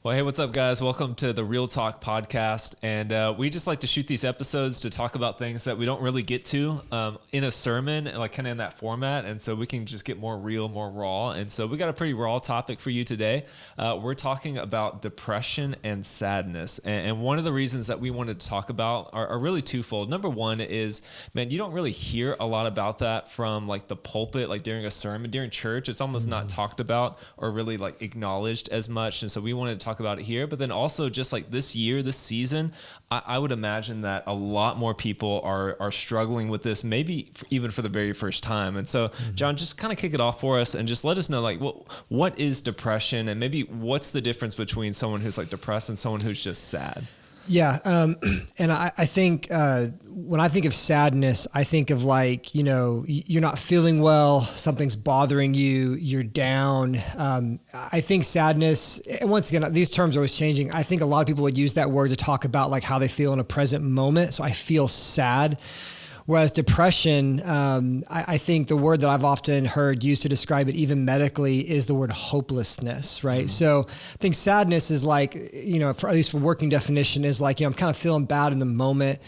Well, hey, what's up, guys? Welcome to the Real Talk podcast. And we just like to shoot these episodes to talk about things that we don't really get to in a sermon, like kind of in that format. And so we can just get more real, more raw. And so we got a pretty raw topic for you today. We're talking about depression and sadness. And one of the reasons that we wanted to talk about are really twofold. Number one is, man, you don't really hear a lot about that from like the pulpit, like during a sermon, during church. It's almost not talked about or really like acknowledged as much. And so we wanted to talk about it here, but then also just like this year, this season, I would imagine that a lot more people are struggling with this, maybe even for the very first time. And so, John, just kind of kick it off for us and just let us know, like, what is depression, and maybe what's the difference between someone who's like depressed and someone who's just sad? Yeah. And I think when I think of sadness, I think of like, you're not feeling well, something's bothering you, you're down. I think sadness, and once again, these terms are always changing. I think a lot of people would use that word to talk about like how they feel in a present moment. So I feel sad. Whereas depression, I think the word that I've often heard used to describe it, even medically, is the word hopelessness, right? Mm-hmm. So I think sadness is like, at least for working definition, is like, I'm kind of feeling bad in the moment.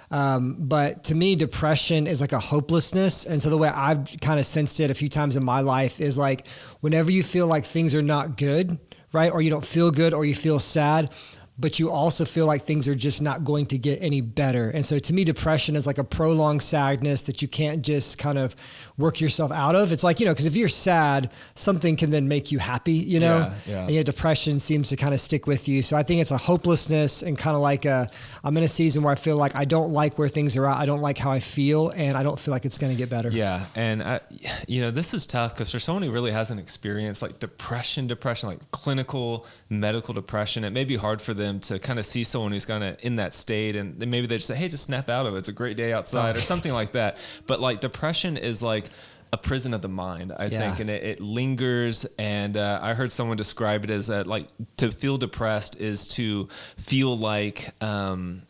But to me, depression is like a hopelessness. And so the way I've kind of sensed it a few times in my life is like, whenever you feel like things are not good, right? Or you don't feel good, or you feel sad, but you also feel like things are just not going to get any better. And so to me, depression is like a prolonged sadness that you can't just kind of work yourself out of. It's like, because if you're sad, something can then make you happy, And yet depression seems to kind of stick with you. So I think it's a hopelessness and kind of like I'm in a season where I feel like I don't like where things are at. I don't like how I feel, and I don't feel like it's going to get better. Yeah. And this is tough because for someone who really hasn't experienced like depression, like clinical medical depression, it may be hard for them to kind of see someone who's kind of in that state, and then maybe they just say, hey, just snap out of it. It's a great day outside or something like that. But like depression is like a prison of the mind, I think, and it lingers. And I heard someone describe it as like to feel depressed is to feel like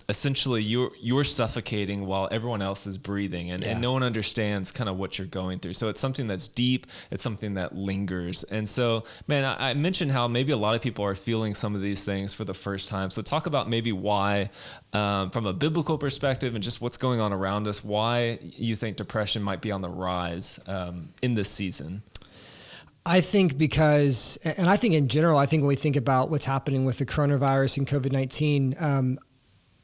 essentially you're suffocating while everyone else is breathing, and no one understands kind of what you're going through. So it's something that's deep. It's something that lingers. And so, man, I mentioned how maybe a lot of people are feeling some of these things for the first time. So talk about maybe why, from a biblical perspective and just what's going on around us, why you think depression might be on the rise in this season. I think because, and I think in general, I think when we think about what's happening with the coronavirus and COVID-19,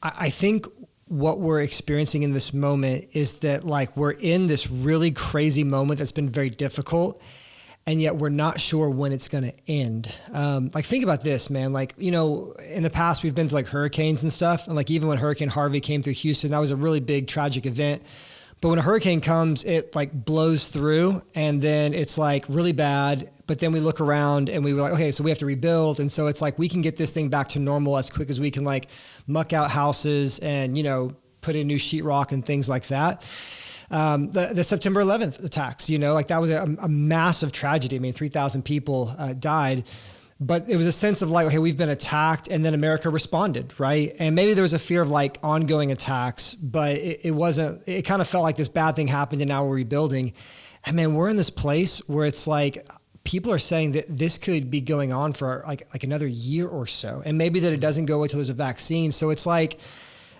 I think what we're experiencing in this moment is that like we're in this really crazy moment that's been very difficult, and yet we're not sure when it's going to end. Like think about this, man. Like, in the past we've been through like hurricanes and stuff. And like even when Hurricane Harvey came through Houston, that was a really big tragic event. But when a hurricane comes, it like blows through, and then it's like really bad. But then we look around and we were like, okay, so we have to rebuild. And so it's like, we can get this thing back to normal as quick as we can like muck out houses and, put in new sheetrock and things like that. The September 11th attacks, like that was a massive tragedy. I mean, 3,000 people died. But it was a sense of like, okay, we've been attacked, and then America responded, right? And maybe there was a fear of like ongoing attacks, but it wasn't, it kind of felt like this bad thing happened and now we're rebuilding. And man, we're in this place where it's like, people are saying that this could be going on for like another year or so. And maybe that it doesn't go until there's a vaccine. So it's like,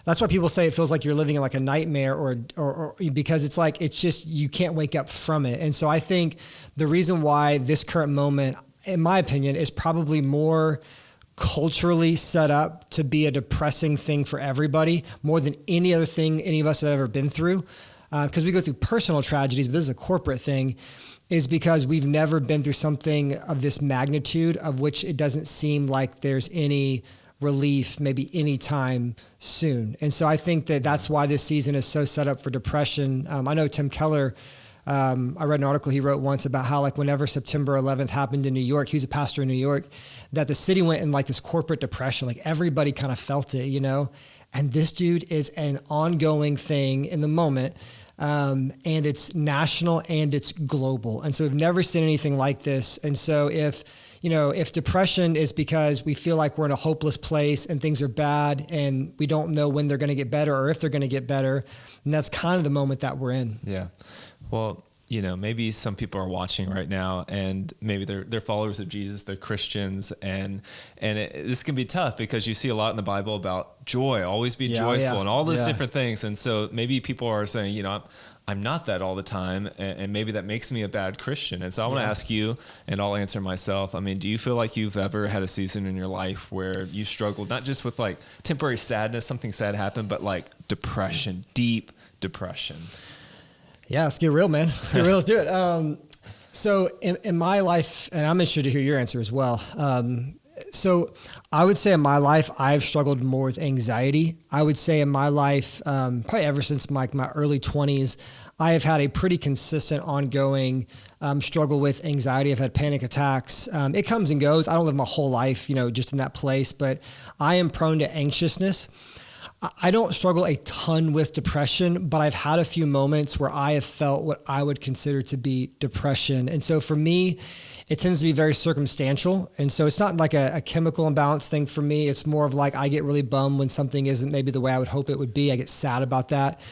that's why people say it feels like you're living in like a nightmare or because it's like, it's just, you can't wake up from it. And so I think the reason why this current moment, in my opinion, is probably more culturally set up to be a depressing thing for everybody, more than any other thing any of us have ever been through. Because we go through personal tragedies, but this is a corporate thing, is because we've never been through something of this magnitude, of which it doesn't seem like there's any relief maybe anytime soon. And so I think that that's why this season is so set up for depression. I know Tim Keller, I read an article he wrote once about how like whenever September 11th happened in New York, he was a pastor in New York, that the city went in like this corporate depression, like everybody kind of felt it, and this dude is an ongoing thing in the moment. And it's national and it's global. And so we've never seen anything like this. And so if depression is because we feel like we're in a hopeless place and things are bad and we don't know when they're going to get better or if they're going to get better, and that's kind of the moment that we're in. Yeah. Well, maybe some people are watching right now and maybe they're followers of Jesus, they're Christians, and this can be tough because you see a lot in the Bible about joy, always be joyful, and all those different things. And so maybe people are saying, I'm not that all the time, and maybe that makes me a bad Christian. And so I want to ask you, and I'll answer myself. I mean, do you feel like you've ever had a season in your life where you struggled, not just with like temporary sadness, something sad happened, but like depression, deep depression? Yeah, let's get real, man. Let's get real. Let's do it. So in my life, and I'm interested to hear your answer as well. So I would say in my life, I've struggled more with anxiety. I would say in my life, probably ever since my early 20s, I have had a pretty consistent ongoing struggle with anxiety. I've had panic attacks. It comes and goes. I don't live my whole life, just in that place, but I am prone to anxiousness. I don't struggle a ton with depression, but I've had a few moments where I have felt what I would consider to be depression. And so for me, it tends to be very circumstantial. And so it's not like a chemical imbalance thing for me. It's more of like I get really bummed when something isn't maybe the way I would hope it would be. I get sad about that.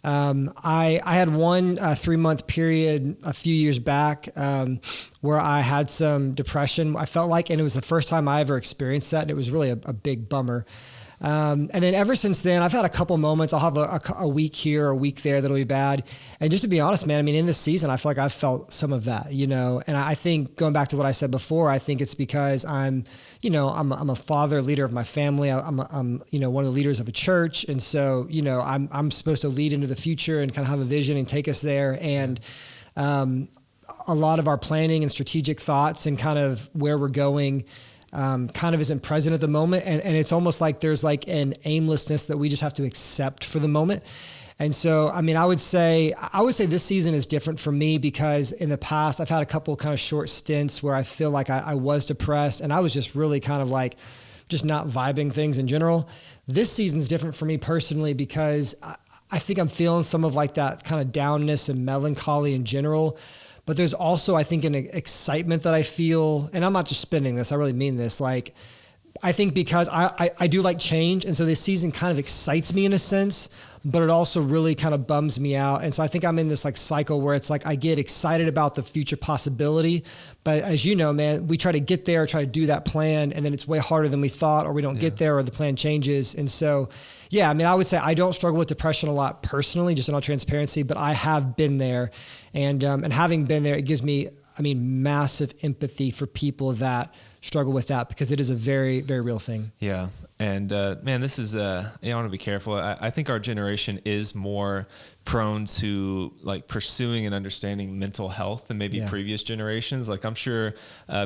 I had one 3-month period a few years back where I had some depression. I felt like, and it was the first time I ever experienced that. And it was really a big bummer. And then ever since then, I've had a couple moments. I'll have a week here, a week there that'll be bad. And just to be honest, man, I mean, in this season, I feel like I've felt some of that, and I think going back to what I said before, I think it's because I'm a father, leader of my family. I'm one of the leaders of a church. And so, I'm supposed to lead into the future and kind of have a vision and take us there. And, a lot of our planning and strategic thoughts and kind of where we're going kind of isn't present at the moment. And it's almost like there's like an aimlessness that we just have to accept for the moment. And so, I mean, I would say this season is different for me because in the past, I've had a couple kind of short stints where I feel like I was depressed and I was just really kind of like just not vibing things in general. This season's different for me personally because I think I'm feeling some of like that kind of downness and melancholy in general. But there's also, I think, an excitement that I feel, and I'm not just spinning this, I really mean this. Like, I think because I do like change, and so this season kind of excites me in a sense, but it also really kind of bums me out. And so I think I'm in this like cycle where it's like I get excited about the future possibility, but as you know, man, we try to get there, try to do that plan, and then it's way harder than we thought, or we don't get there, or the plan changes. And so, yeah, I mean, I would say I don't struggle with depression a lot personally, just in all transparency, but I have been there, and having been there, it gives me, massive empathy for people that struggle with that because it is a very, very real thing. Yeah. And man, this is, I want to be careful. I think our generation is more prone to like pursuing and understanding mental health than maybe previous generations. Like I'm sure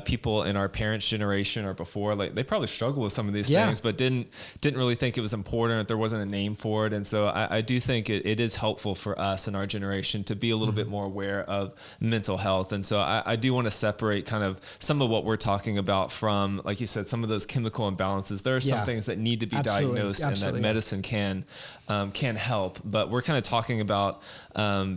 people in our parents' generation or before, like they probably struggle with some of these things, but didn't really think it was important. There wasn't a name for it. And so I do think it is helpful for us in our generation to be a little bit more aware of mental health. And so I do want to separate kind of some of what we're talking about from, like you said, some of those chemical imbalances. There are some things that need to be diagnosed and that medicine can help. But we're kind of talking about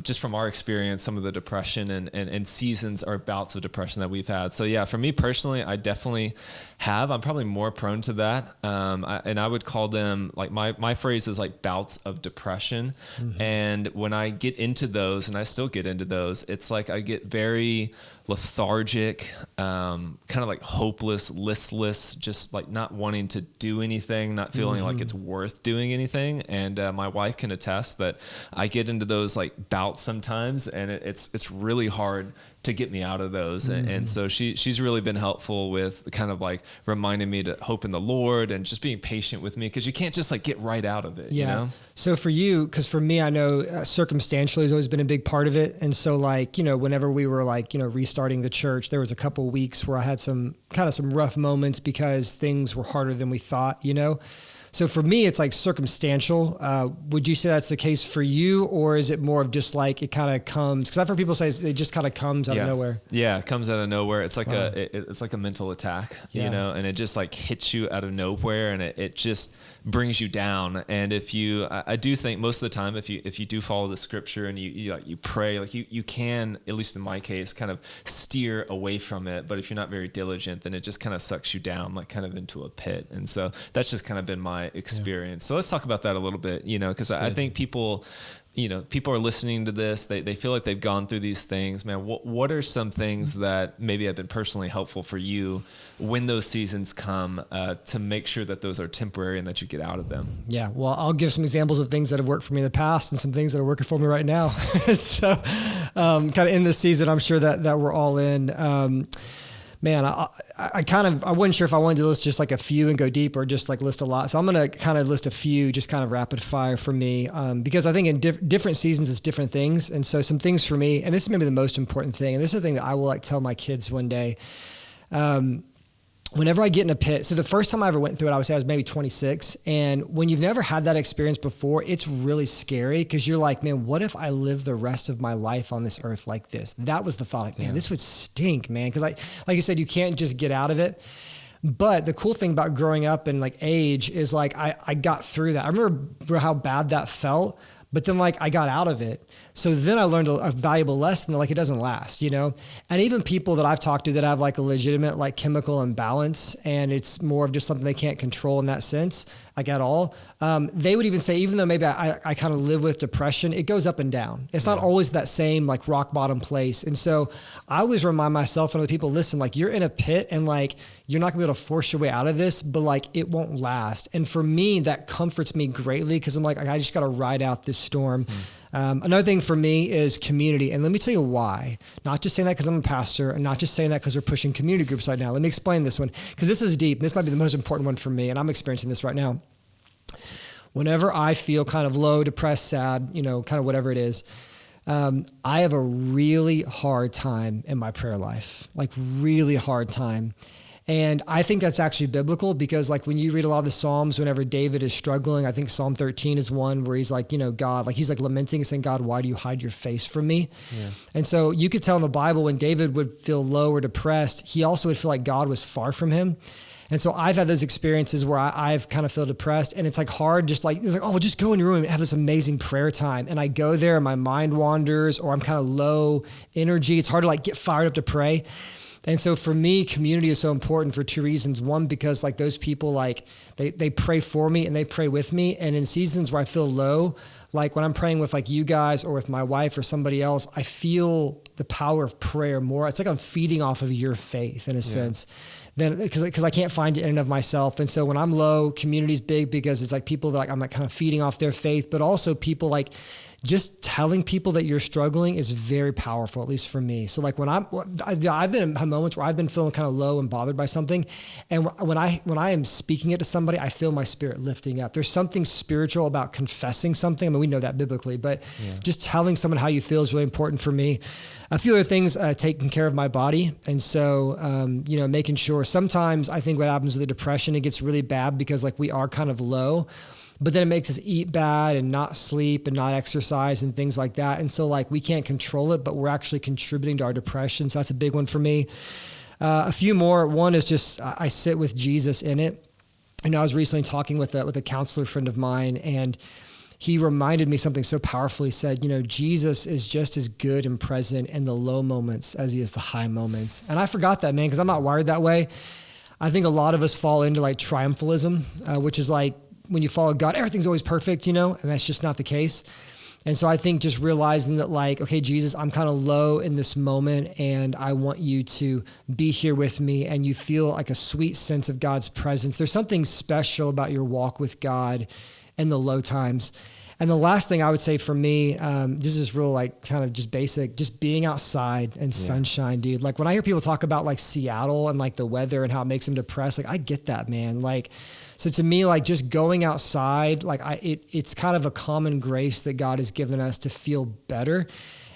just from our experience, some of the depression and seasons or bouts of depression that we've had. So yeah, for me personally, I definitely have. I'm probably more prone to that. And I would call them like my phrase is like bouts of depression. Mm-hmm. And when I get into those, and I still get into those, it's like I get very lethargic, kind of like hopeless, listless, just like not wanting to do anything, not feeling like it's worth doing anything. And my wife can attest that I get into those like bouts sometimes, and it's really hard to get me out of those. And so she's really been helpful with kind of like reminding me to hope in the Lord and just being patient with me, because you can't just like get right out of it. You know? So for you, because for me, I know circumstantially has always been a big part of it. And so like, whenever we were like, restarting the church, there was a couple of weeks where I had some rough moments because things were harder than we thought, So for me, it's like circumstantial. Would you say that's the case for you, or is it more of just like it kind of comes? Because I've heard people say it just kind of comes out of nowhere. Yeah, it comes out of nowhere. It's like it's like a mental attack, and it just like hits you out of nowhere, and it just brings you down. And if you, I do think most of the time, if you do follow the scripture and you pray, like you can, at least in my case, kind of steer away from it. But if you're not very diligent, then it just kind of sucks you down, like kind of into a pit. And so that's just kind of been my my experience. So let's talk about that a little bit, because I think people are listening to this. They feel like they've gone through these things. Man, what are some things that maybe have been personally helpful for you when those seasons come to make sure that those are temporary and that you get out of them? Yeah, well, I'll give some examples of things that have worked for me in the past and some things that are working for me right now. So kind of in this season, I'm sure that we're all in. Man, I wasn't sure if I wanted to list just like a few and go deep or just like list a lot. So I'm going to kind of list a few, just kind of rapid fire for me, because I think in different seasons it's different things. And so some things for me, and this is maybe the most important thing, and this is the thing that I will like tell my kids one day. Whenever I get in a pit, so the first time I ever went through it, I would say I was maybe 26. And when you've never had that experience before, it's really scary because you're like, man, what if I live the rest of my life on this earth like this? That was the thought, like, man, this would stink, man. Because like you said, you can't just get out of it. But the cool thing about growing up and like age is like, I got through that. I remember how bad that felt. But then like I got out of it. So then I learned a valuable lesson that like it doesn't last, And even people that I've talked to that have like a legitimate like chemical imbalance and it's more of just something they can't control in that sense, like at all. They would even say, even though maybe I kind of live with depression, it goes up and down. It's not always that same like rock bottom place. And so I always remind myself and other people, listen, like you're in a pit and like you're not gonna be able to force your way out of this, but like it won't last. And for me, that comforts me greatly because I'm like, I just gotta ride out this storm. Another thing for me is community. And let me tell you why. Not just saying that because I'm a pastor and not just saying that because we're pushing community groups right now. Let me explain this one because this is deep. This might be the most important one for me. And I'm experiencing this right now. Whenever I feel kind of low, depressed, sad, kind of whatever it is, I have a really hard time in my prayer life, like really hard time. And I think that's actually biblical because like when you read a lot of the Psalms, whenever David is struggling, I think Psalm 13 is one where he's like, God, like he's like lamenting and saying, God, why do you hide your face from me? Yeah. And so you could tell in the Bible when David would feel low or depressed, he also would feel like God was far from him. And so I've had those experiences where I've kind of feel depressed and it's like hard, just like, it's like, oh, well, just go in your room and have this amazing prayer time. And I go there and my mind wanders or I'm kind of low energy. It's hard to like get fired up to pray. And so for me, community is so important for two reasons. One, because like those people, like they pray for me and they pray with me. And in seasons where I feel low, like when I'm praying with like you guys or with my wife or somebody else, I feel the power of prayer more. It's like I'm feeding off of your faith in a sense. Then because I can't find it in and of myself. And so when I'm low, community's big because it's like people that like, I'm like kind of feeding off their faith, but also people like just telling people that you're struggling is very powerful, at least for me. So like when I've been in moments where I've been feeling kind of low and bothered by something. And when I am speaking it to somebody, I feel my spirit lifting up. There's something spiritual about confessing something. I mean, we know that biblically, but just telling someone how you feel is really important for me. A few other things, taking care of my body. And so, making sure sometimes I think what happens with the depression, it gets really bad because like we are kind of low, but then it makes us eat bad and not sleep and not exercise and things like that. And so like we can't control it, but we're actually contributing to our depression. So that's a big one for me. A few more. One is just I sit with Jesus in it. And I was recently talking with a counselor friend of mine, and he reminded me something so powerful. He said, Jesus is just as good and present in the low moments as he is the high moments. And I forgot that, man, because I'm not wired that way. I think a lot of us fall into like triumphalism, which is like, when you follow God, everything's always perfect, and that's just not the case. And so I think just realizing that like, okay, Jesus, I'm kind of low in this moment and I want you to be here with me, and you feel like a sweet sense of God's presence. There's something special about your walk with God in the low times. And the last thing I would say for me, this is real, like kind of just basic, just being outside and sunshine, dude. Like when I hear people talk about like Seattle and like the weather and how it makes them depressed, like I get that, man. Like, so to me, like just going outside, like it's kind of a common grace that God has given us to feel better.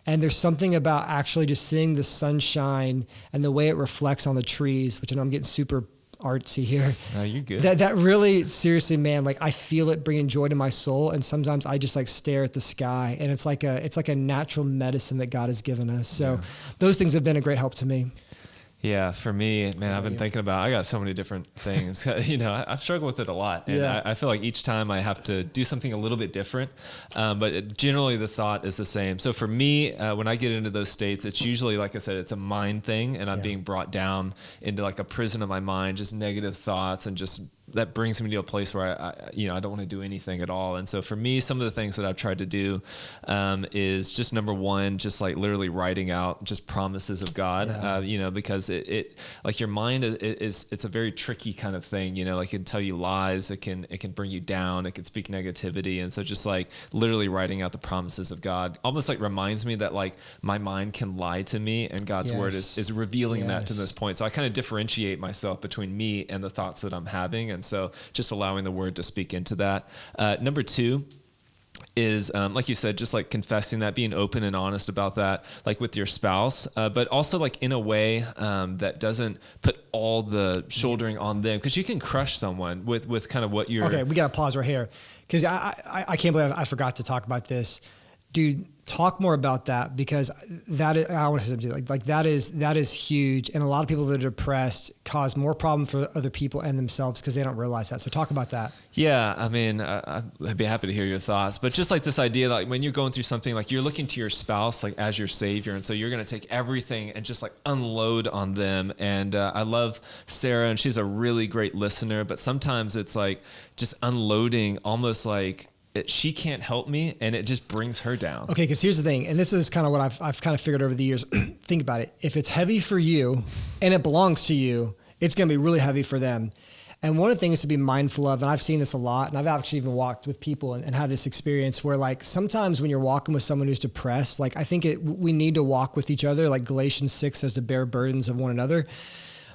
And there's something about actually just seeing the sunshine and the way it reflects on the trees, which I know I'm getting super artsy here. No, you're good. That really, seriously, man, like I feel it bringing joy to my soul. And sometimes I just like stare at the sky, and it's like a natural medicine that God has given us. So those things have been a great help to me. Yeah, for me, man, I've been thinking about, I got so many different things. I've struggled with it a lot. And I feel like each time I have to do something a little bit different. But generally the thought is the same. So for me, when I get into those states, it's usually, like I said, it's a mind thing, and I'm being brought down into like a prison of my mind, just negative thoughts and just that brings me to a place where I don't want to do anything at all. And so for me, some of the things that I've tried to do is just number one, just like literally writing out just promises of God, because it like your mind it's a very tricky kind of thing, like it can tell you lies, it can bring you down, it can speak negativity. And so just like literally writing out the promises of God almost like reminds me that like my mind can lie to me, and God's word is revealing that to this point. So I kind of differentiate myself between me and the thoughts that I'm having. And so just allowing the word to speak into that. Number two is, like you said, just like confessing that, being open and honest about that, like with your spouse, but also like in a way that doesn't put all the shouldering on them, because you can crush someone with kind of what you're. Okay, we got to pause right here, because I can't believe I forgot to talk about this. Dude, talk more about that, because that is, I want to say something like that is huge. And a lot of people that are depressed cause more problem for other people and themselves because they don't realize that. So talk about that. Yeah. I mean, I'd be happy to hear your thoughts, but just like this idea, like when you're going through something, like you're looking to your spouse, like as your savior. And so you're going to take everything and just like unload on them. And I love Sarah, and she's a really great listener, but sometimes it's like just unloading almost like, she can't help me, and it just brings her down. Okay, because here's the thing, and this is kind of what I've kind of figured over the years. Think about it. If it's heavy for you and it belongs to you, it's going to be really heavy for them. And one of the things to be mindful of, and I've seen this a lot, and I've actually even walked with people and had this experience where like sometimes when you're walking with someone who's depressed, like I think we need to walk with each other, like Galatians 6 says, to bear burdens of one another.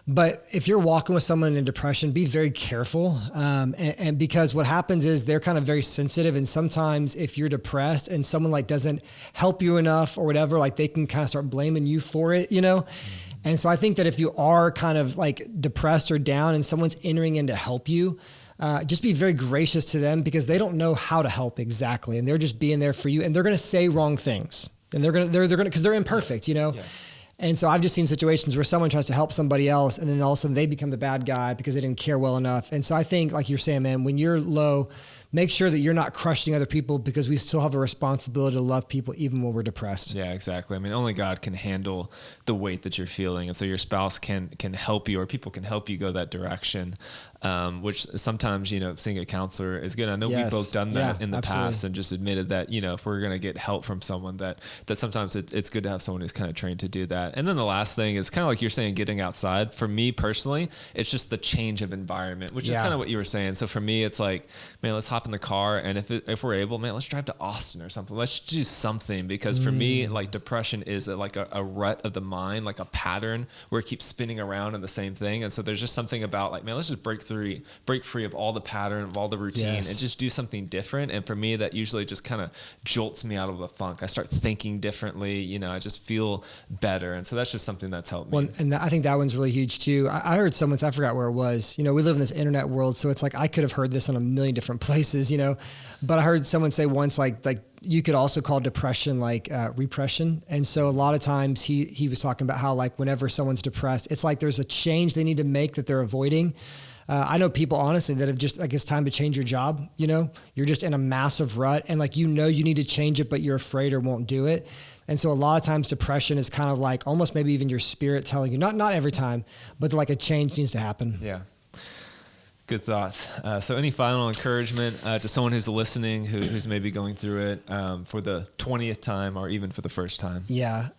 But if you're walking with someone in depression, be very careful. And because what happens is they're kind of very sensitive. And sometimes if you're depressed and someone like doesn't help you enough or whatever, like they can kind of start blaming you for it, And so I think that if you are kind of like depressed or down and someone's entering in to help you, just be very gracious to them, because they don't know how to help exactly. And they're just being there for you, and they're going to say wrong things, and they're going to, because they're imperfect, Yeah. And so I've just seen situations where someone tries to help somebody else, and then all of a sudden they become the bad guy because they didn't care well enough. And so I think, like you're saying, man, when you're low, make sure that you're not crushing other people, because we still have a responsibility to love people even when we're depressed. Yeah, exactly. I mean, only God can handle the weight that you're feeling. And so your spouse can help you, or people can help you go that direction. Which sometimes, seeing a counselor is good. I know we've both done that in the past, and just admitted that, if we're going to get help from someone, that sometimes it's good to have someone who's kind of trained to do that. And then the last thing is kind of like you're saying, getting outside. For me personally, it's just the change of environment, which is kind of what you were saying. So for me, it's like, man, let's hop in the car. And if we're able, man, let's drive to Austin or something. Let's do something, because for me, like depression is like a rut of the mind, like a pattern where it keeps spinning around in the same thing. And so there's just something about like, man, let's just break free of all the pattern, of all the routine, and just do something different. And for me, that usually just kind of jolts me out of the funk. I start thinking differently, I just feel better. And so that's just something that's helped me. Well, and I think that one's really huge too. I heard someone, I forgot where it was, we live in this internet world, so it's like, I could have heard this on a million different places, but I heard someone say once, like you could also call depression like repression. And so a lot of times he was talking about how like whenever someone's depressed, it's like there's a change they need to make that they're avoiding. I know people honestly that have just like, it's time to change your job. You're just in a massive rut, and like, you need to change it, but you're afraid or won't do it. And so a lot of times depression is kind of like almost maybe even your spirit telling you, not every time, but like a change needs to happen. Yeah. Good thoughts. So any final encouragement to someone who's listening, who's maybe going through it for the 20th time or even for the first time? Yeah.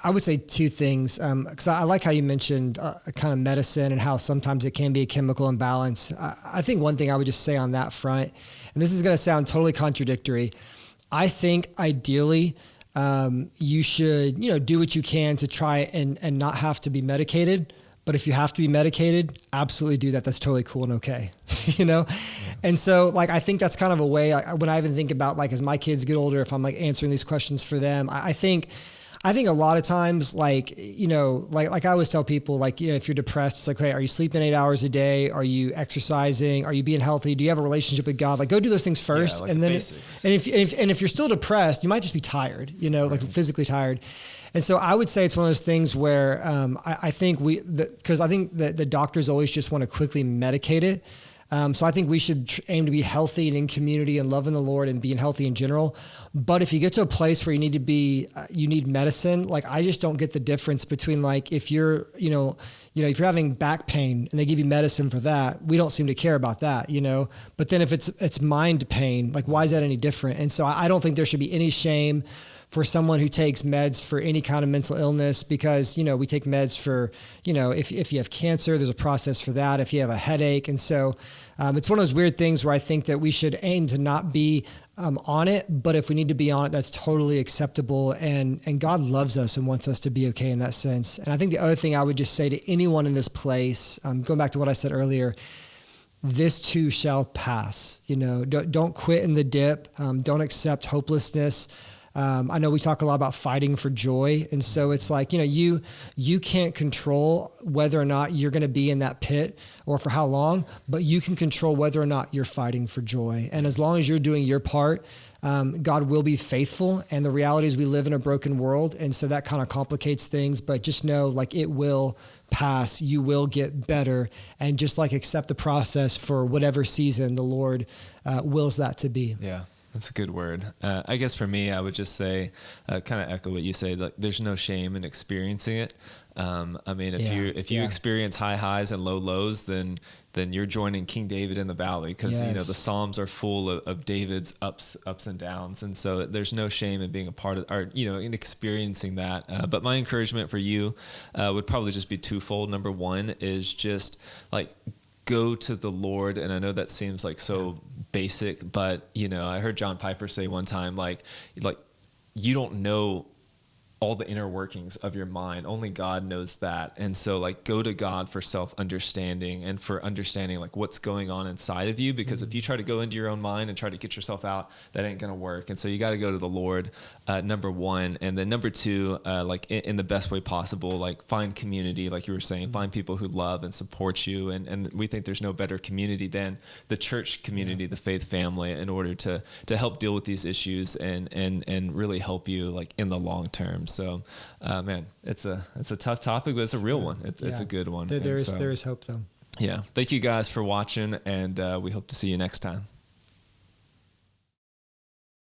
I would say two things, because I like how you mentioned kind of medicine and how sometimes it can be a chemical imbalance. I think one thing I would just say on that front, and this is going to sound totally contradictory, I think ideally you should, do what you can to try and not have to be medicated. But if you have to be medicated, absolutely do that. That's totally cool and okay, Yeah. And so like, I think that's kind of a way, when I even think about like, as my kids get older, if I'm like answering these questions for them, I think a lot of times, like, like I always tell people, like, if you're depressed, it's like, okay, are you sleeping 8 hours a day? Are you exercising? Are you being healthy? Do you have a relationship with God? Like, go do those things first. Like and then, basics. if you're still depressed, you might just be tired, like physically tired. And so I would say it's one of those things where I think because I think that the doctors always just want to quickly medicate it. So I think we should aim to be healthy and in community and loving the Lord and being healthy in general. But if you get to a place where you need to be, you need medicine, like I just don't get the difference between like if you're, if you're having back pain and they give you medicine for that, we don't seem to care about that, But then if it's mind pain, like why is that any different? And so I don't think there should be any shame for someone who takes meds for any kind of mental illness, because, we take meds for, if you have cancer, there's a process for that, if you have a headache. And so it's one of those weird things where I think that we should aim to not be on it, but if we need to be on it, that's totally acceptable. And God loves us and wants us to be okay in that sense. And I think the other thing I would just say to anyone in this place, going back to what I said earlier, this too shall pass. Don't quit in the dip. Don't accept hopelessness. I know we talk a lot about fighting for joy. And so it's like, you can't control whether or not you're going to be in that pit or for how long, but you can control whether or not you're fighting for joy. And as long as you're doing your part, God will be faithful. And the reality is we live in a broken world. And so that kind of complicates things, but just know like it will pass. You will get better. And just like accept the process for whatever season the Lord wills that to be. Yeah. That's a good word. I guess for me, I would just say, kind of echo what you say. Like, there's no shame in experiencing it. If you experience high highs and low lows, then you're joining King David in the valley, because the Psalms are full of David's ups and downs, and so there's no shame in being a part of, or in experiencing that. But my encouragement for you would probably just be twofold. Number one is just like, go to the Lord. And I know that seems like so basic, but I heard John Piper say one time, like you don't know all the inner workings of your mind. Only God knows that. And so like go to God for self-understanding and for understanding like what's going on inside of you, because if you try to go into your own mind and try to get yourself out, that ain't going to work. And so you got to go to the Lord, number one. And then number two, like in the best way possible, like find community, like you were saying, find people who love and support you. And we think there's no better community than the church community, the faith family, in order to help deal with these issues and really help you like in the long term. So, man, it's a tough topic, but it's a real one. It's a good one. There is hope though. Yeah. Thank you guys for watching, and we hope to see you next time.